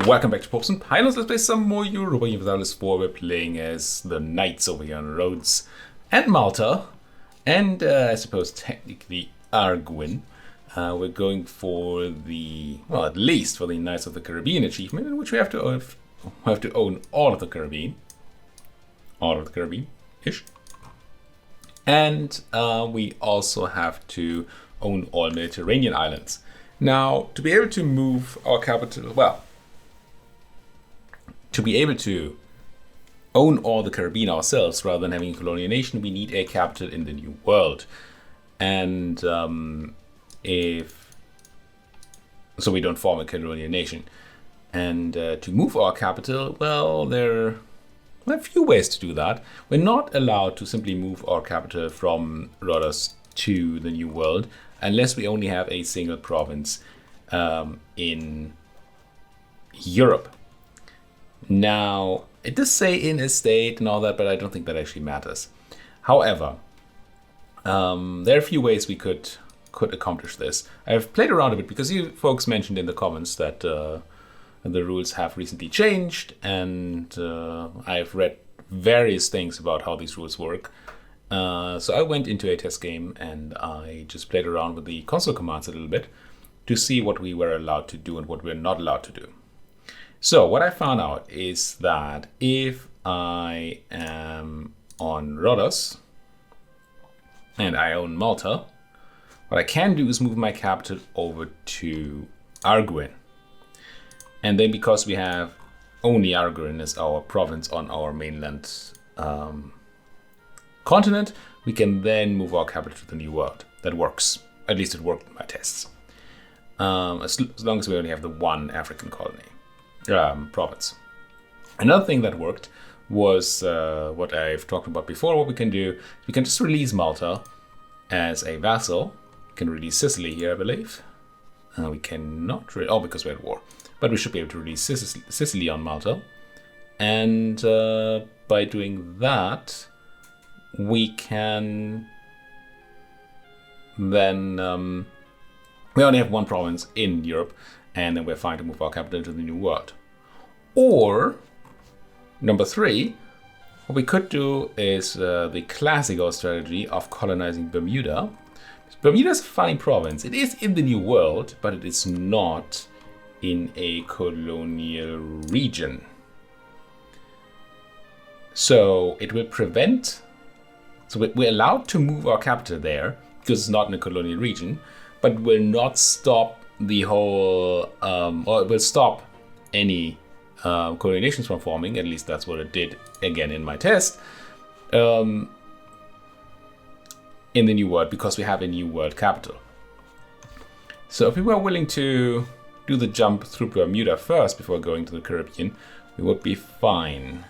Welcome back to Pops and Pilots. Let's play some more Europa Universalis IV. We're playing as the Knights over here on Rhodes and Malta. And I suppose technically Arguin. We're going for the, well, at least for the Knights of the Caribbean achievement, in which we have to own all of the Caribbean. All of the Caribbean-ish. And we also have to own all Mediterranean islands. Now, to be able to move our capital, well, to be able to own all the Caribbean ourselves rather than having a colonial nation, we need a capital in the New World. And so we don't form a colonial nation. And to move our capital, well, there are a few ways to do that. We're not allowed to simply move our capital from Rhodes to the New World unless we only have a single province in Europe. Now, it does say in a state and all that, but I don't think that actually matters. However, there are a few ways we could accomplish this. I've played around a bit because you folks mentioned in the comments that the rules have recently changed, and I've read various things about how these rules work. So I went into a test game and I just played around with the console commands a little bit to see what we were allowed to do and what we're not allowed to do. So what I found out is that if I am on Rhodes and I own Malta, what I can do is move my capital over to Arguin. And then because we have only Arguin as our province on our mainland continent, we can then move our capital to the New World. That works. At least it worked in my tests. As long as we only have the one African colony. Province. Another thing that worked was what I've talked about before. What we can do, we can just release Malta as a vassal. We can release Sicily here, I believe. We cannot, because we're at war. But we should be able to release Sicily on Malta. And by doing that, we can then, we only have one province in Europe, and then we're fine to move our capital to the New World. Or, number 3, what we could do is the classical strategy of colonizing Bermuda. Bermuda is a fine province. It is in the New World, but it is not in a colonial region. So it will prevent, so we're allowed to move our capital there because it's not in a colonial region, but it will not stop the whole, or it will stop any colonial nations from forming. At least that's what it did again in my test. In the New World, because we have a New World capital. So if we were willing to do the jump through Bermuda first before going to the Caribbean, we would be fine.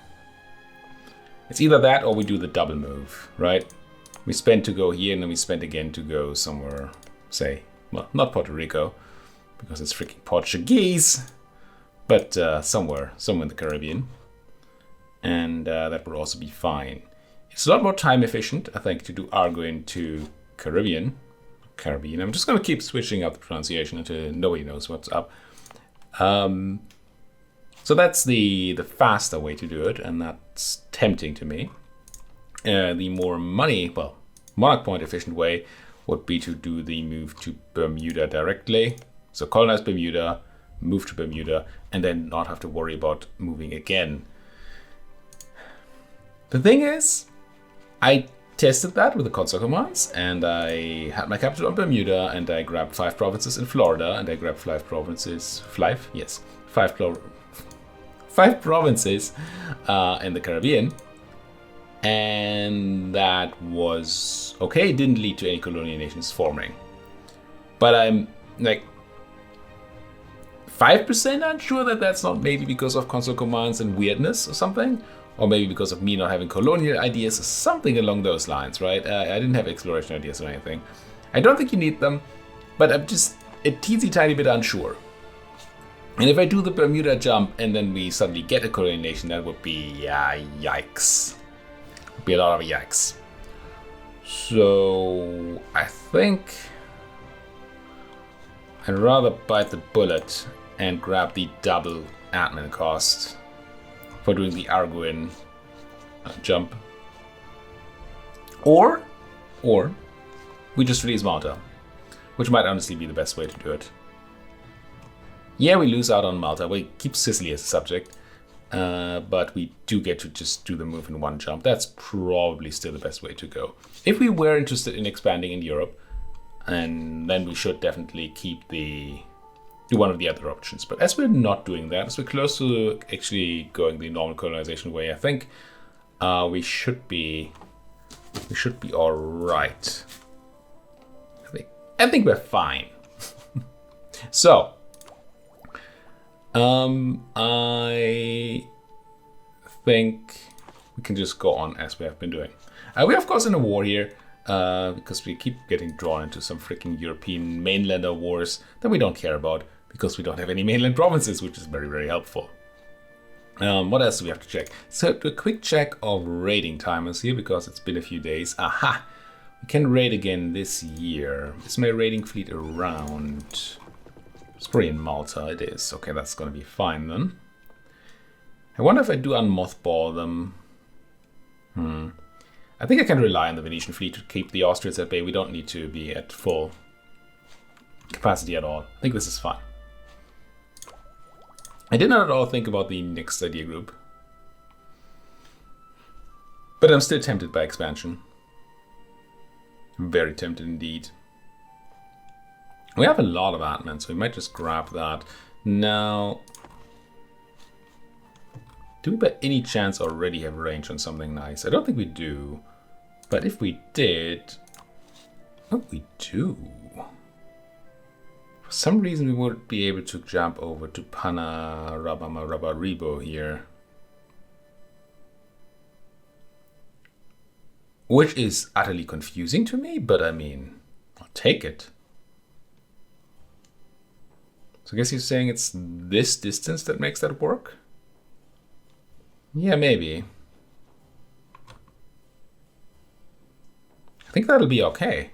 It's either that or we do the double move, right? We spend to go here and then we spend again to go somewhere, say, well, not Puerto Rico, because it's freaking Portuguese, but somewhere in the Caribbean. And that would also be fine. It's a lot more time efficient, I think, to do Arguin to Caribbean. I'm just going to keep switching up the pronunciation until nobody knows what's up. So that's the faster way to do it, and that's tempting to me. The more monarch point efficient way would be to do the move to Bermuda directly. So colonize Bermuda, move to Bermuda, and then not have to worry about moving again. The thing is, I tested that with the console commands, and I had my capital on Bermuda, and I grabbed 5 provinces in Florida, and I grabbed 5 provinces, 5? Yes, 5 provinces in the Caribbean. And that was okay. It didn't lead to any colonial nations forming. But I'm like 5% unsure that that's not maybe because of console commands and weirdness or something. Or maybe because of me not having colonial ideas or something along those lines, right? I didn't have exploration ideas or anything. I don't think you need them, but I'm just a teensy tiny bit unsure. And if I do the Bermuda jump and then we suddenly get a colonial nation, that would be yikes. Would be a lot of yikes. So I think I'd rather bite the bullet and grab the double admin cost for doing the Arguin jump. Or we just release Malta, which might honestly be the best way to do it. Yeah, we lose out on Malta. We keep Sicily as a subject, but we do get to just do the move in one jump. That's probably still the best way to go. If we were interested in expanding in Europe, and then we should definitely do one of the other options. But as we're not doing that, as we're close to actually going the normal colonization way, I think we should be all right. I think we're fine. So, I think we can just go on as we have been doing. We're of course in a war here, because we keep getting drawn into some freaking European mainlander wars that we don't care about, because we don't have any mainland provinces, which is very, very helpful. What else do we have to check? So do a quick check of raiding timers here, because it's been a few days. Aha! We can raid again this year. Is my raiding fleet around? It's probably in Malta. It is. Okay, that's going to be fine then. I wonder if I do unmothball them. I think I can rely on the Venetian fleet to keep the Austrians at bay. We don't need to be at full capacity at all. I think this is fine. I did not at all think about the next idea group, but I'm still tempted by expansion. Very tempted indeed. We have a lot of admin, so we might just grab that. Now, do we by any chance already have range on something nice? I don't think we do, but if we did... Oh, we do. For some reason we would be able to jump over to Panarabamarabarebo here. Which is utterly confusing to me, but I mean, I'll take it. So I guess you're saying it's this distance that makes that work? Yeah, maybe. I think that'll be okay.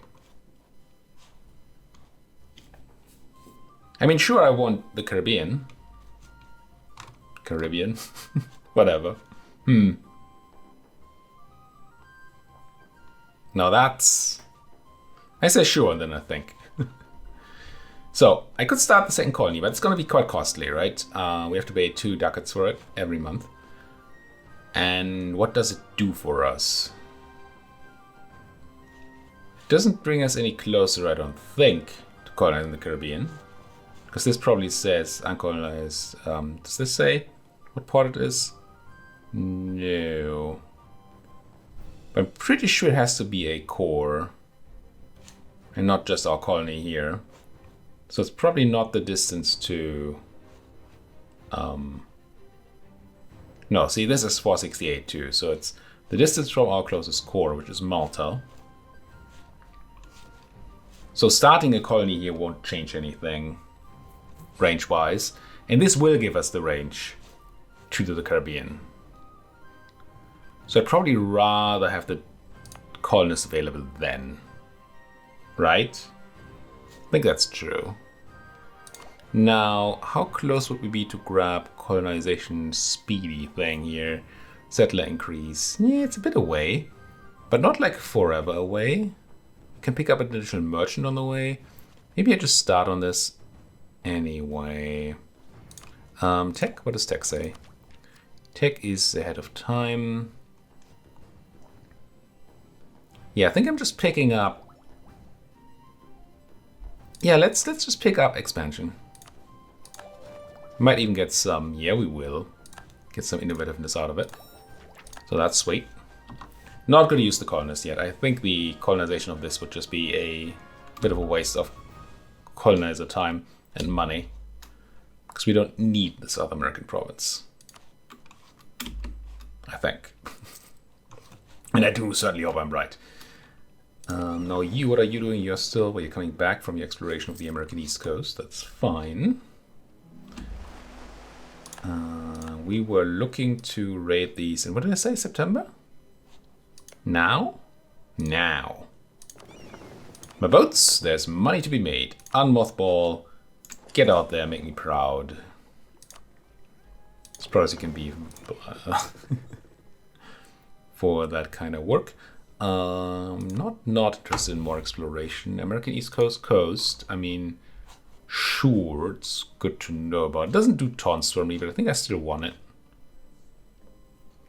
I mean, sure, I want the Caribbean. Whatever. Now that's... I say sure, and then I think. So, I could start the second colony, but it's going to be quite costly, right? We have to pay 2 ducats for it every month. And what does it do for us? It doesn't bring us any closer, I don't think, to colonizing the Caribbean. Because this probably says uncolonized. Does this say what part it is? No. But I'm pretty sure it has to be a core. And not just our colony here. So it's probably not the distance to... No, see, this is 468 too. So it's the distance from our closest core, which is Malta. So starting a colony here won't change anything range-wise. And this will give us the range to the Caribbean. So I'd probably rather have the colonists available then. Right? I think that's true. Now, how close would we be to grab colonization speedy thing here? Settler increase. Yeah, it's a bit away, but not like forever away. Can pick up an additional merchant on the way. Maybe I just start on this anyway. Tech, what does tech say? Tech is ahead of time. Yeah, I think I'm just picking up. Yeah, let's just pick up expansion. Might even get some. Yeah, we will get some innovativeness out of it. So that's sweet. Not going to use the colonists yet. I think the colonization of this would just be a bit of a waste of colonizer time and money, because we don't need the South American province, I think. And I do certainly hope I'm right. Now you, what are you doing? You're still, well, you're coming back from your exploration of the American East Coast. That's fine. We were looking to raid these, and what did I say, September? Now? Now. My boats, there's money to be made. Unmothball, get out there, make me proud. proud as you can be for that kind of work. Not interested in more exploration. American East Coast. I mean, sure, it's good to know about. It doesn't do tons for me, but I think I still want it.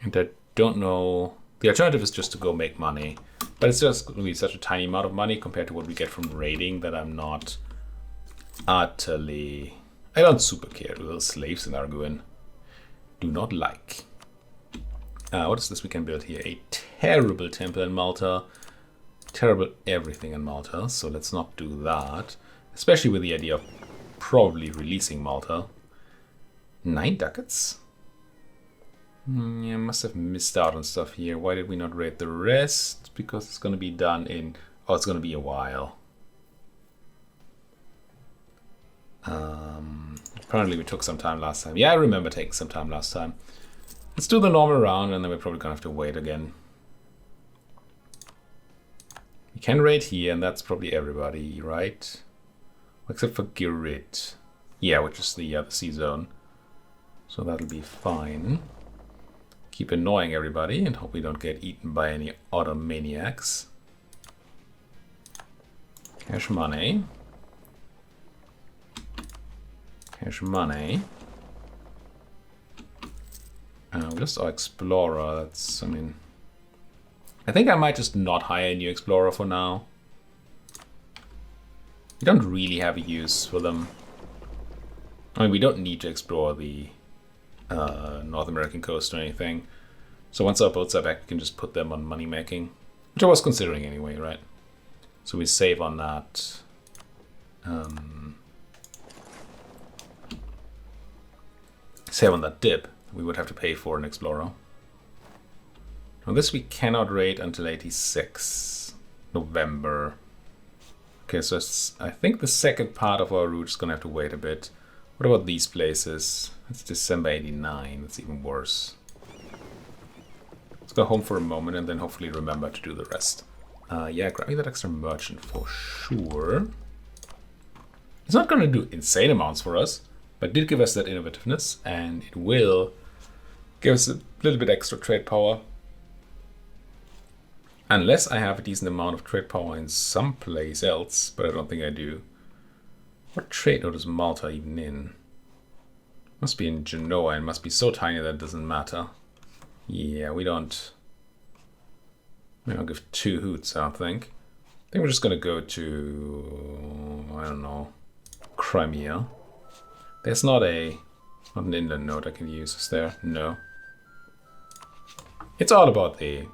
And I don't know. The alternative is just to go make money, but it's just going to be such a tiny amount of money compared to what we get from raiding that I'm not utterly. I don't super care. The little slaves in Arguin do not like. What is this we can build here? A terrible temple in Malta. Terrible everything in Malta. So let's not do that. Especially with the idea of probably releasing Malta. 9 ducats? Yeah, must have missed out on stuff here. Why did we not raid the rest? Because it's going to be done in... Oh, it's going to be a while. Apparently we took some time last time. Yeah, I remember taking some time last time. Let's do the normal round and then we're probably going to have to wait again. We can raid here and that's probably everybody, right? Except for Girit. Yeah, which is the sea zone. So that'll be fine. Keep annoying everybody and hope we don't get eaten by any other maniacs. Cash money. Cash money. Just our explorer. That's, I mean, I think I might just not hire a new explorer for now. We don't really have a use for them. I mean, we don't need to explore the North American coast or anything. So once our boats are back, we can just put them on money making, which I was considering anyway, right? So we save on that. Save on that dip. We would have to pay for an explorer. Now this we cannot raid until 86 November. Okay, so I think the second part of our route is gonna have to wait a bit. What about these places? It's December 89. That's even worse. Let's go home for a moment and then hopefully remember to do the rest. Yeah, grab me that extra merchant for sure. It's not gonna do insane amounts for us, but it did give us that innovativeness, and it will give us a little bit extra trade power. Unless I have a decent amount of trade power in someplace else, but I don't think I do. What trade node is Malta even in? Must be in Genoa and must be so tiny that it doesn't matter. Yeah, we don't give 2 hoots, I don't think. I think we're just gonna go to, I don't know, Crimea. There's not an inland node I can use, is there? No. It's all about the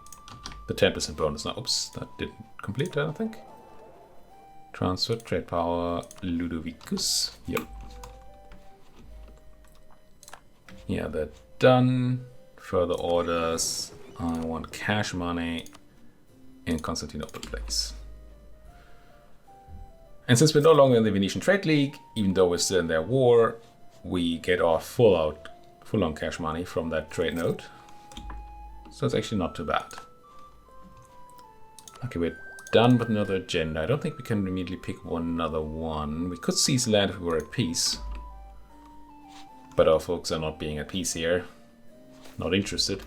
10% bonus now. Oops, that didn't complete, I don't think. Transfer, trade power, Ludovicus. Yep. Yeah, they're done. Further orders. I want cash money in Constantinople, please. And since we're no longer in the Venetian Trade League, even though we're still in their war, we get our full-on cash money from that trade node. So it's actually not too bad. Okay, we're done with another agenda. I don't think we can immediately pick another one. We could seize land if we were at peace. But our folks are not being at peace here. Not interested.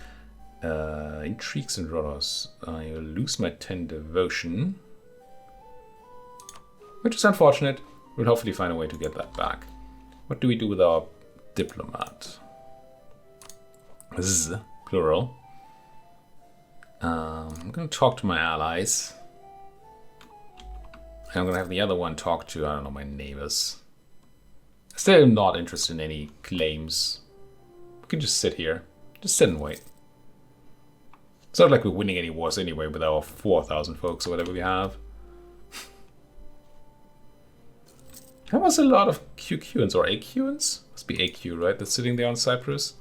Intrigues and Rodos. I lose my 10 devotion. Which is unfortunate. We'll hopefully find a way to get that back. What do we do with our diplomat? Z, plural. I'm going to talk to my allies. I'm going to have the other one talk to, I don't know, my neighbors. Still not interested in any claims. We can just sit here. Just sit and wait. It's not like we're winning any wars anyway with our 4,000 folks or whatever we have. That was a lot of QQans or AQans? Must be AQ, right? That's sitting there on Cyprus?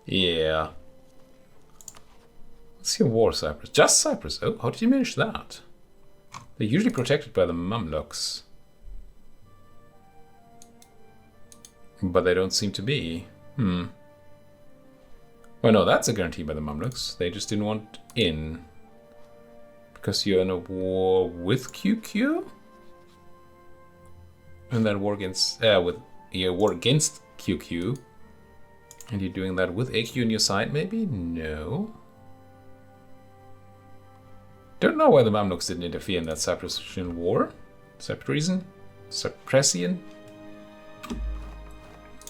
Yeah. What's your war, Cyprus? Just Cyprus? Oh, how did you manage that? They're usually protected by the Mamluks. But they don't seem to be. Well, no, that's a guarantee by the Mamluks. They just didn't want in. Because you're in a war with QQ? And then war against... war against QQ. And you're doing that with AQ on your side, maybe? No. Don't know why the Mamluks didn't interfere in that Cypressian war. Cypressian?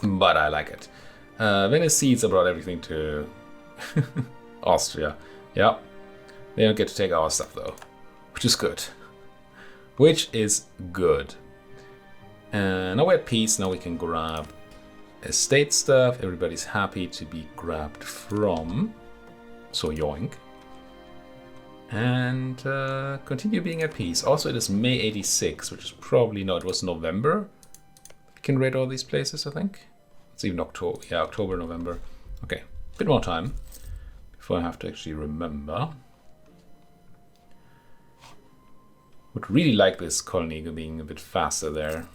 But I like it. Venice Seeds brought everything to Austria. Yeah. They don't get to take our stuff though. Which is good. Which is good. Now we're at peace. Now we can grab estate stuff. Everybody's happy to be grabbed from. So yoink. And continue being at peace. Also, it is May 86, which is probably not. It was November. We can raid all these places, I think. It's even October. Yeah, October, November. Okay, a bit more time before I have to actually remember. Would really like this colony being a bit faster there.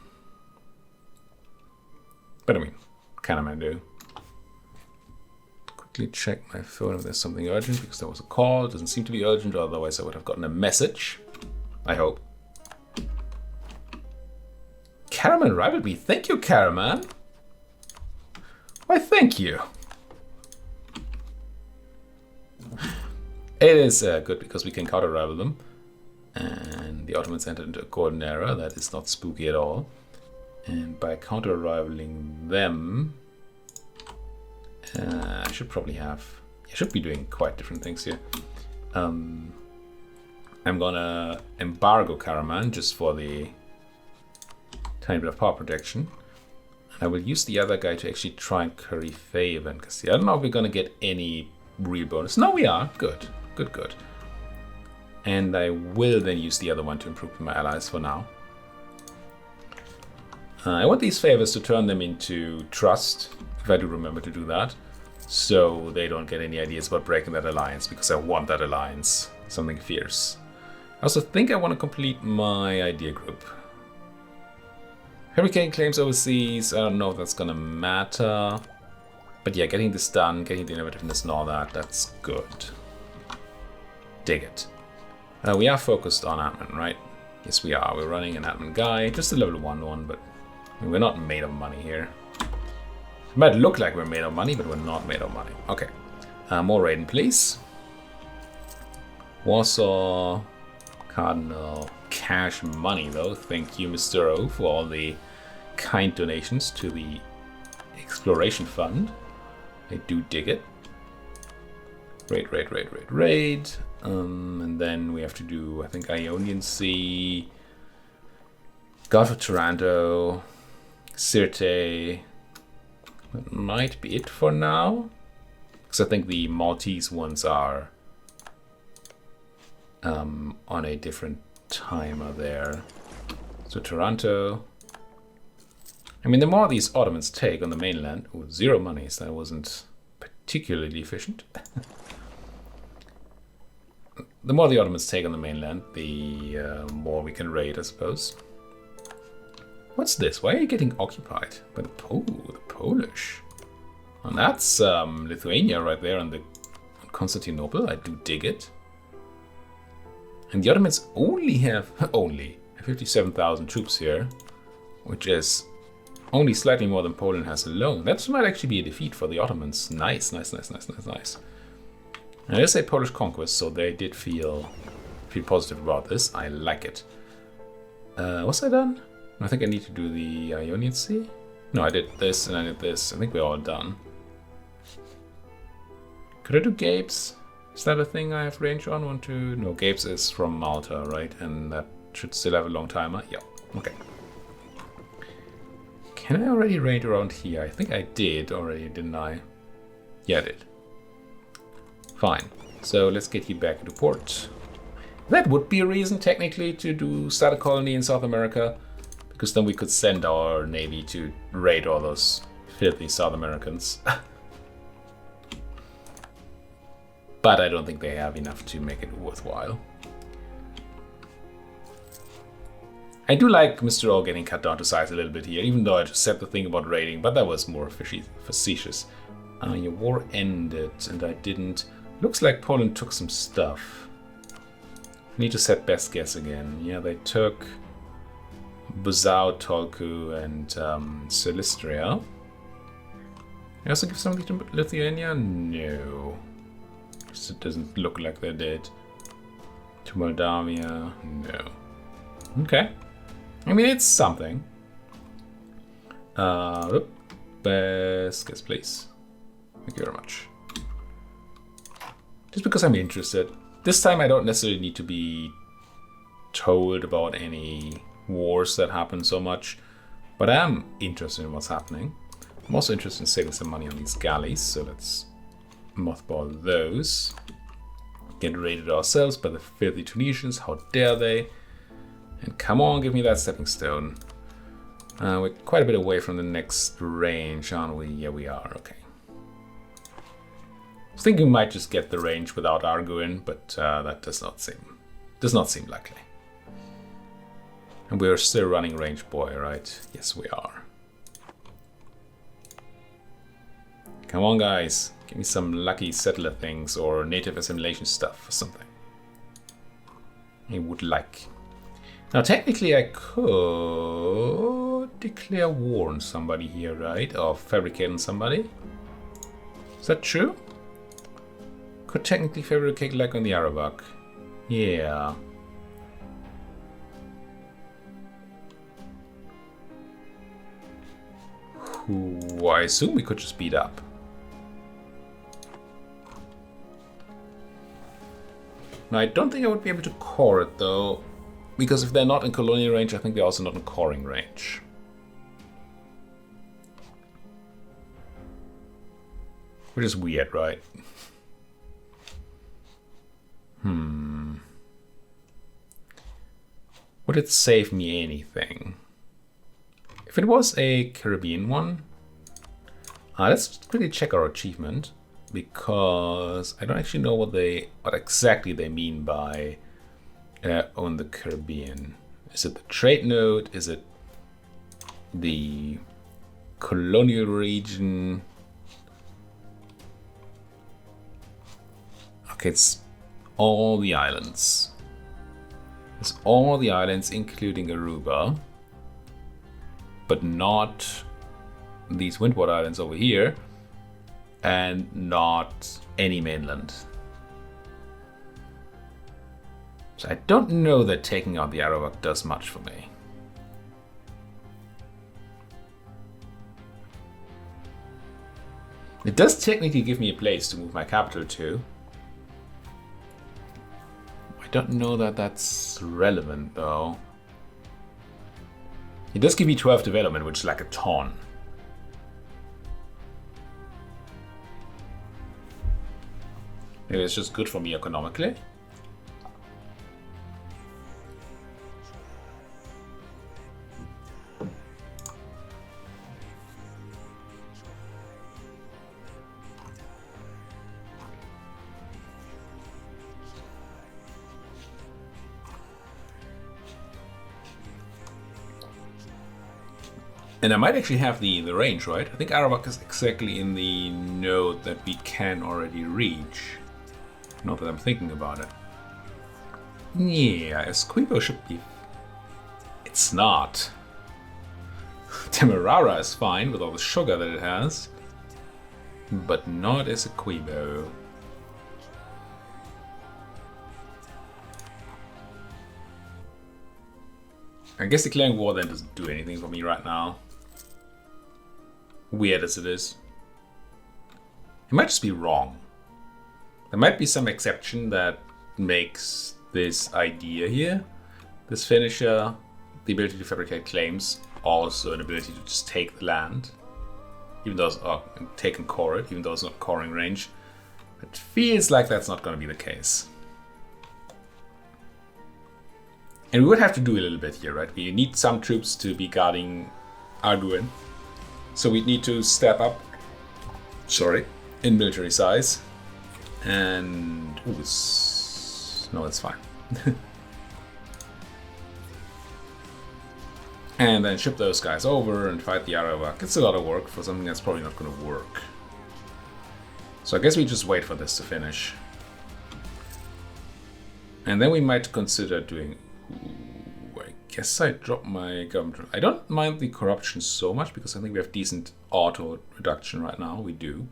But I mean, can I do? Quickly check my phone if there's something urgent, because there was a call. It doesn't seem to be urgent, otherwise I would have gotten a message. I hope. Caraman rivaled me. Thank you, Caraman. Why, thank you. It is good because we can counter-rival them. And the Ottomans entered into a golden era. That is not spooky at all. And by counter-rivaling them, I should probably have... I should be doing quite different things here. I'm gonna embargo Karaman just for the tiny bit of power protection. And I will use the other guy to actually try and curry favor. Because I don't know if we're gonna get any real bonus. No, we are. Good. Good, good. And I will then use the other one to improve my allies for now. I want these favors to turn them into trust, if I do remember to do that, so they don't get any ideas about breaking that alliance, because I want that alliance, something fierce. I also think I want to complete my idea group. Hurricane claims overseas, I don't know if that's gonna matter, but yeah, getting this done, getting the innovativeness and all that, that's good. Dig it. We are focused on admin, right? Yes, we are. We're running an admin guy, just a level 1 one, but we're not made of money here. It might look like we're made of money, but we're not made of money. Okay. More raiding, please. Warsaw, Cardinal, cash money, though. Thank you, Mr. O, for all the kind donations to the Exploration Fund. I do dig it. Raid. And then we have to do, I think, Ionian Sea, Gulf of Taranto, Sirte. That might be it for now, because I think the Maltese ones are on a different timer there. So Taranto. I mean, the more these Ottomans take on the mainland, 0 money, so that wasn't particularly efficient. The more the Ottomans take on the mainland, the more we can raid, I suppose. What's this? Why are you getting occupied by the Polish? And that's Lithuania right there on Constantinople. I do dig it. And the Ottomans only have 57,000 troops here, which is only slightly more than Poland has alone. That might actually be a defeat for the Ottomans. Nice. And it is a Polish conquest, so they did feel positive about this. I like it. Was I done? I think I need to do the Ionian Sea. No, I did this and I did this. I think we're all done. Could I do Gapes? Is that a thing I have range on? 1, 2... No, Gapes is from Malta, right? And that should still have a long timer. Yeah, okay. Can I already raid around here? I think I did already, didn't I? Yeah, I did. Fine. So let's get you back into port. That would be a reason, technically, to start a colony in South America. Because then we could send our navy to raid all those filthy South Americans. But I don't think they have enough to make it worthwhile. I do like Mr. O getting cut down to size a little bit here, even though I just said the thing about raiding, but that was more facetious. Your war ended, and I didn't... Looks like Poland took some stuff. Need to set best guess again. Yeah, they took Buzau, Tolku, and Silistria. I also give something to Lithuania? No. It doesn't look like they did. To Moldavia? No. Okay. I mean, it's something. Best guess, please. Thank you very much. Just because I'm interested. This time I don't necessarily need to be told about any wars that happen so much, but I am interested in what's happening. I'm also interested in saving some money on these galleys, so let's mothball those. Get raided ourselves by the filthy Tunisians, how dare they? And come on, give me that stepping stone. We're quite a bit away from the next range, aren't we? Yeah, we are, okay. I was thinking we might just get the range without arguing, but that does not seem likely. And we're still running range boy, right? Yes, we are. Come on, guys. Give me some lucky settler things or native assimilation stuff or something. I would like. Now, technically, I could declare war on somebody here, right? Or fabricate on somebody. Is that true? Could technically fabricate like on the Arawak. Yeah. Who I assume we could just beat up. Now, I don't think I would be able to core it though, because if they're not in colonial range, I think they're also not in coring range. Which is weird, right? Would it save me anything? If it was a Caribbean one, let's quickly check our achievement, because I don't actually know what exactly they mean by own the Caribbean. Is it the trade node? Is it the colonial region? Okay, it's all the islands. It's all the islands, including Aruba, but not these windward islands over here, and not any mainland. So I don't know that taking out the Arawak does much for me. It does technically give me a place to move my capital to. I don't know that that's relevant though. It does give me 12 development, which is like a ton. Maybe it's just good for me economically. And I might actually have the range, right? I think Arawak is exactly in the node that we can already reach. Not that I'm thinking about it. Yeah, Esquivo should be... It's not. Demerara is fine with all the sugar that it has. But not Esquivo. I guess declaring war then doesn't do anything for me right now. Weird as it is. It might just be wrong. There might be some exception that makes this idea here, this finisher, the ability to fabricate claims, also an ability to just take the land, even though it's take and core it, even though it's not coring range. It feels like that's not going to be the case. And we would have to do a little bit here, right? We need some troops to be guarding Arguin. So we need to step up, in military size. And, ooh, no, that's fine. And then ship those guys over and fight the Arawak. It's a lot of work for something that's probably not going to work. So I guess we just wait for this to finish. And then we might consider doing... Ooh, I guess I drop my government. I don't mind the corruption so much because I think we have decent auto reduction right now. We do.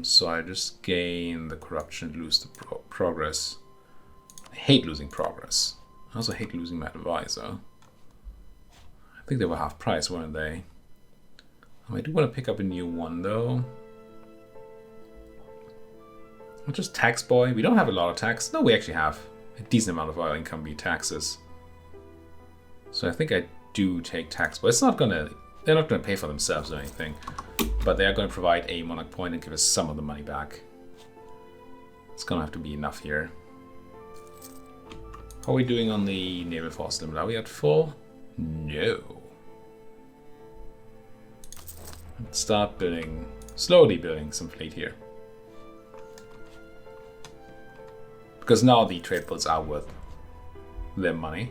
So I just gain the corruption, lose the progress. I hate losing progress. I also hate losing my advisor. I think they were half price, weren't they? I do want to pick up a new one though. Not just tax boy. We don't have a lot of tax. No, we actually have a decent amount of our income be taxes. So I think I do take tax boy. It's not gonna. They're not gonna pay for themselves or anything, but they are going to provide a monarch point and give us some of the money back. It's gonna have to be enough here. How are we doing on the naval force limit? Are we at full? No. Let's start building, slowly building some fleet here. Because now the trade ports are worth their money.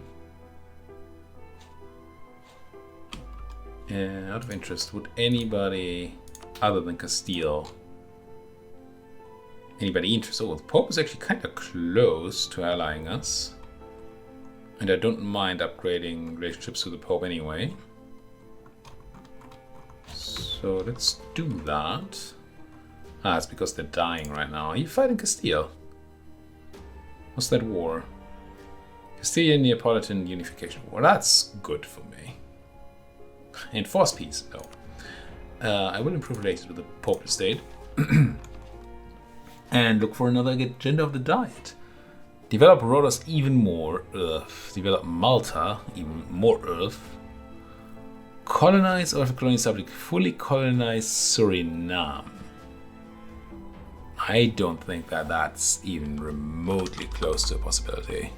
And out of interest, would anybody other than Castile, anybody interested? Oh, the Pope is actually kind of close to allying us. And I don't mind upgrading relationships with the Pope anyway. So let's do that. Ah, it's because they're dying right now. Are you fighting Castile? What's that war? Castilian Neapolitan Unification War. That's good for me. Enforce peace, though. I will improve relations with the Pope State. And look for another agenda of the Diet. Develop Rhodos even more. Develop Malta even more. Colonize or colonial republic. Fully colonize Suriname. I don't think that that's even remotely close to a possibility.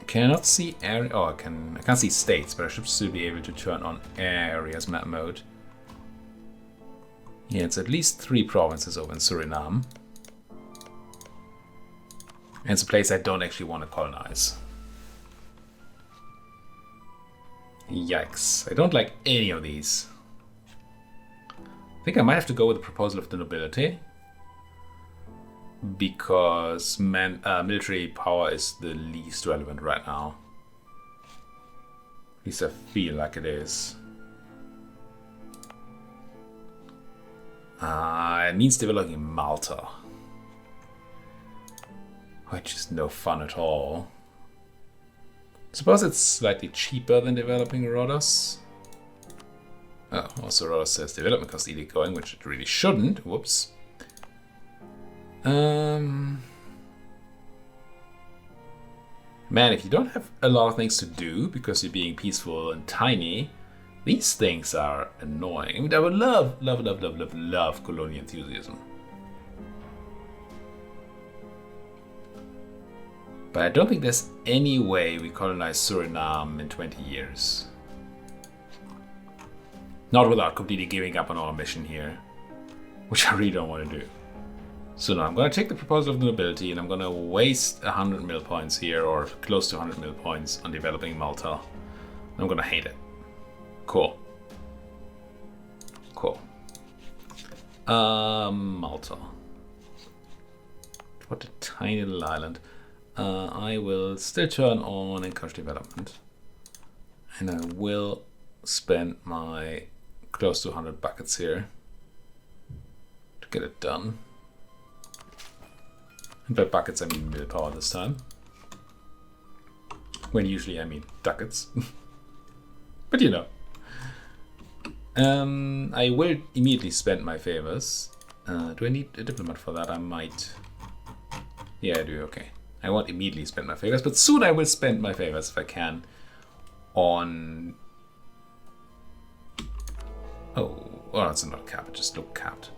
Cannot see area. Oh, I can't see states, but I should still be able to turn on areas map mode. Yeah, it's at least 3 provinces over in Suriname. And it's a place I don't actually want to colonize. Yikes. I don't like any of these. I think I might have to go with the proposal of the nobility. Because military power is the least relevant right now. At least I feel like it is. It means developing Malta. Which is no fun at all. Suppose it's slightly cheaper than developing Rhodos. Oh, also Rhodos says development cost is going, which it really shouldn't. Whoops. Man, if you don't have a lot of things to do because you're being peaceful and tiny, these things are annoying. I mean, I would love colonial enthusiasm. But I don't think there's any way we colonize Suriname in 20 years. Not without completely giving up on our mission here, which I really don't want to do. So now I'm going to take the proposal of the nobility and I'm going to waste 100 mil points here, or close to 100 mil points on developing Malta. I'm going to hate it. Cool. Cool. Malta. What a tiny little island. I will still turn on encourage development. And I will spend my close to 100 buckets here to get it done. And by buckets I mean willpower this time. When usually I mean ducats. But you know. I will immediately spend my favors. Do I need a diplomat for that? I might. Yeah, I do, okay. I won't immediately spend my favors, but soon I will spend my favors if I can on... Oh, it's not capped, it just looked capped.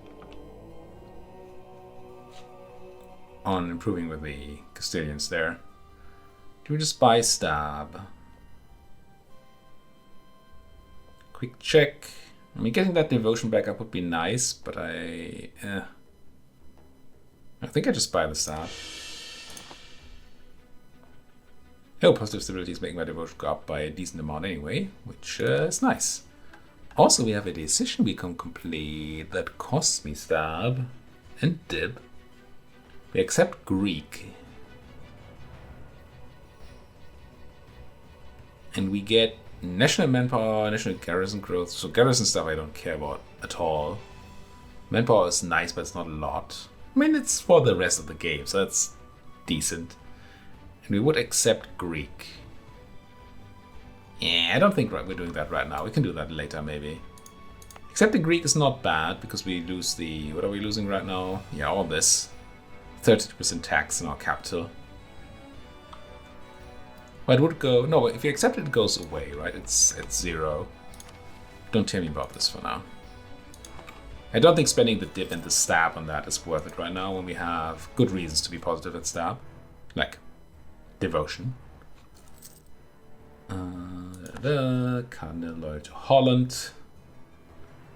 On improving with the Castilians there. Do we just buy stab? Quick check. I mean, getting that devotion back up would be nice, but I think I just buy the stab. Oh, positive stability is making my devotion go up by a decent amount anyway, which is nice. Also, we have a decision we can complete that costs me stab and dip. We accept Greek. And we get national manpower, national garrison growth. So garrison stuff I don't care about at all. Manpower is nice, but it's not a lot. I mean, it's for the rest of the game, so that's decent. And we would accept Greek. Yeah, I don't think we're doing that right now. We can do that later, maybe. Accepting Greek is not bad, because we lose the... What are we losing right now? Yeah, all this. 32% tax in our capital. But it would go... No, if you accept it, it goes away, right? It's 0. Don't tell me about this for now. I don't think spending the dip and the stab on that is worth it right now when we have good reasons to be positive at stab. Like, devotion. Cardinal loyal to Holland.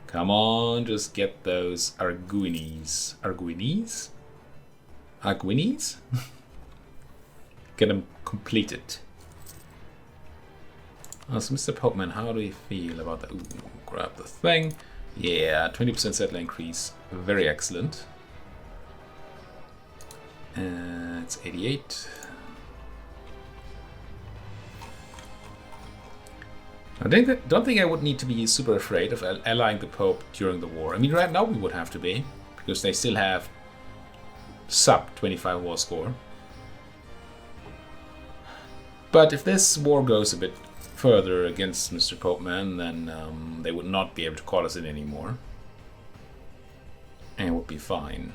Come on, just get those Arguines. Arguines? Arguines? Get them completed. So Mr. Popeman, how do you feel about that? Ooh, grab the thing. Yeah, 20% settler increase. Very excellent. It's 88. I don't think I would need to be super afraid of allying the Pope during the war. I mean, right now we would have to be, because they still have sub 25 war score. But if this war goes a bit further against Mr. Popeman, then they would not be able to call us in anymore. And it would be fine.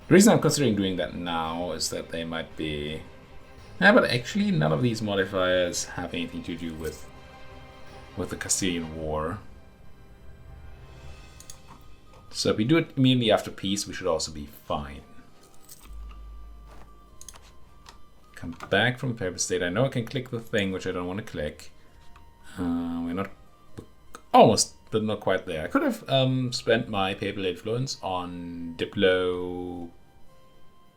The reason I'm considering doing that now is that they might be... Yeah, but actually none of these modifiers have anything to do with the Castilian War. So if we do it immediately after peace, we should also be fine. Come back from the paper state. I know I can click the thing, which I don't want to click. We're not almost, but not quite there. I could have spent my papal influence on Diplo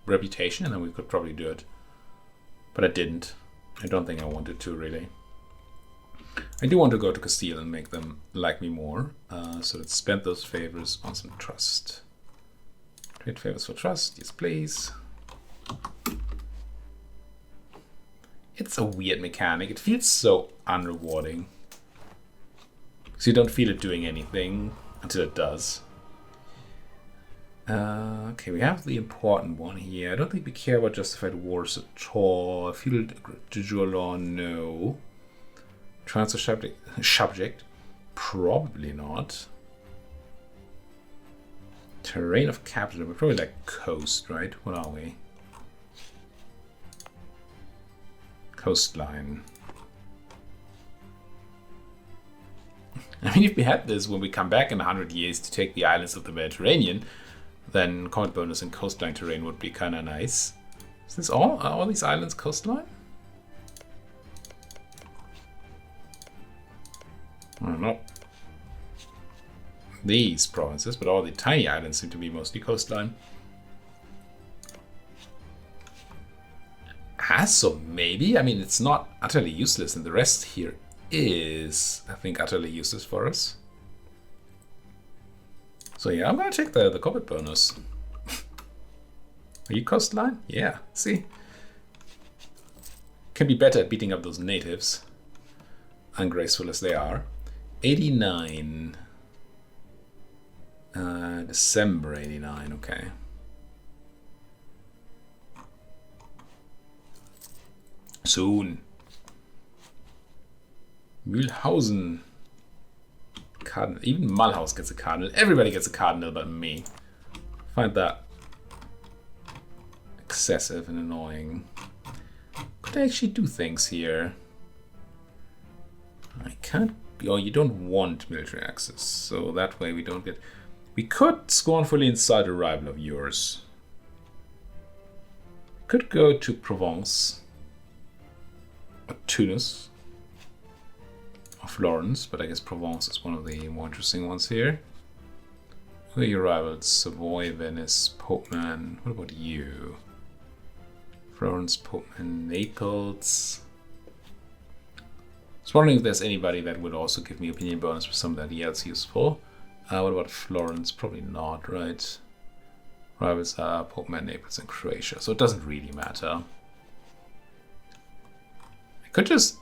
reputation, and then we could probably do it. But I didn't. I don't think I wanted to, really. I do want to go to Castile and make them like me more. So let's spend those favors on some trust. Trade favors for trust. Yes, please. It's a weird mechanic. It feels so unrewarding. So you don't feel it doing anything until it does. Okay, we have the important one here. I don't think we care about justified wars at all. Feudal de jure law, no. Transfer subject, probably not. Terrain of capital, we're probably like coast, right? What are we? Coastline. I mean, if we had this when we come back in 100 years to take the islands of the Mediterranean, then combat bonus and coastline terrain would be kind of nice. Is this all? Are all these islands coastline? Well, not these provinces, but all the tiny islands seem to be mostly coastline. So maybe, I mean, it's not utterly useless, and the rest here is, I think, utterly useless for us. So yeah, I'm gonna take the combat bonus. Are you coastline? Yeah, see? Can be better at beating up those natives, ungraceful as they are. 89. December 89, okay. Soon. Mühlhausen. Cardinal. Even Mulhouse gets a cardinal. Everybody gets a cardinal but me. Find that excessive and annoying. Could I actually do things here? I can't. Oh, you don't want military access, so that way we don't get. We could scornfully insult a rival of yours. Could go to Provence. Or Tunis. Or Florence, but I guess Provence is one of the more interesting ones here. Who are your rivals? Savoy, Venice, Popeman. What about you? Florence, Popeman, Naples. I was wondering if there's anybody that would also give me opinion bonus for somebody else useful. What about Florence? Probably not, right? Rivals are Poland, Naples, and Croatia, so it doesn't really matter. I'm just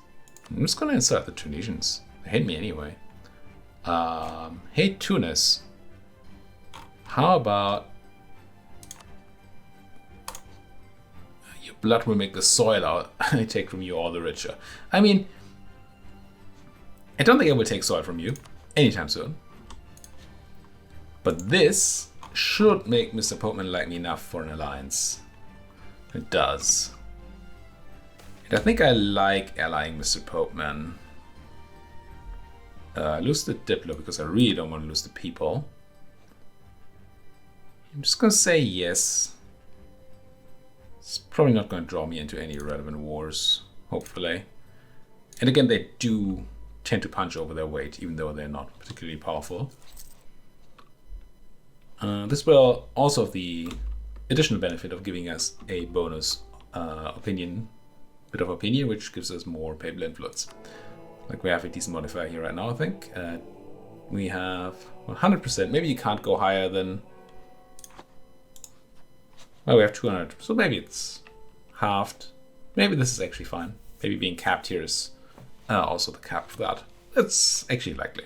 gonna insert the Tunisians. They hate me anyway. Hey Tunis. How about your blood will make the soil I take from you all the richer. I mean, I don't think I will take soil from you anytime soon. But this should make Mr. Popeman like me enough for an alliance. It does. And I think I like allying Mr. Popeman. Lose the Diplo because I really don't want to lose the people. I'm just going to say yes. It's probably not going to draw me into any relevant wars, hopefully. And again, they do tend to punch over their weight, even though they're not particularly powerful. This will also have the additional benefit of giving us a bonus bit of opinion, which gives us more papal influence. Like we have a decent modifier here right now, I think. We have 100%. Maybe you can't go higher than... Well, we have 200, so maybe it's halved. Maybe this is actually fine. Maybe being capped here is also the cap for that. That's actually likely.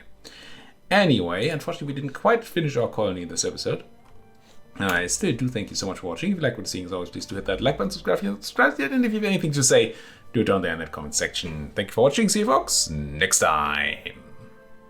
Anyway, unfortunately, we didn't quite finish our colony in this episode. I still do thank you so much for watching. If you like what you're seeing, as always, please do hit that like button, subscribe if you're not subscribed yet, and if you have anything to say, do it down there in that comment section. Thank you for watching. See you folks next time.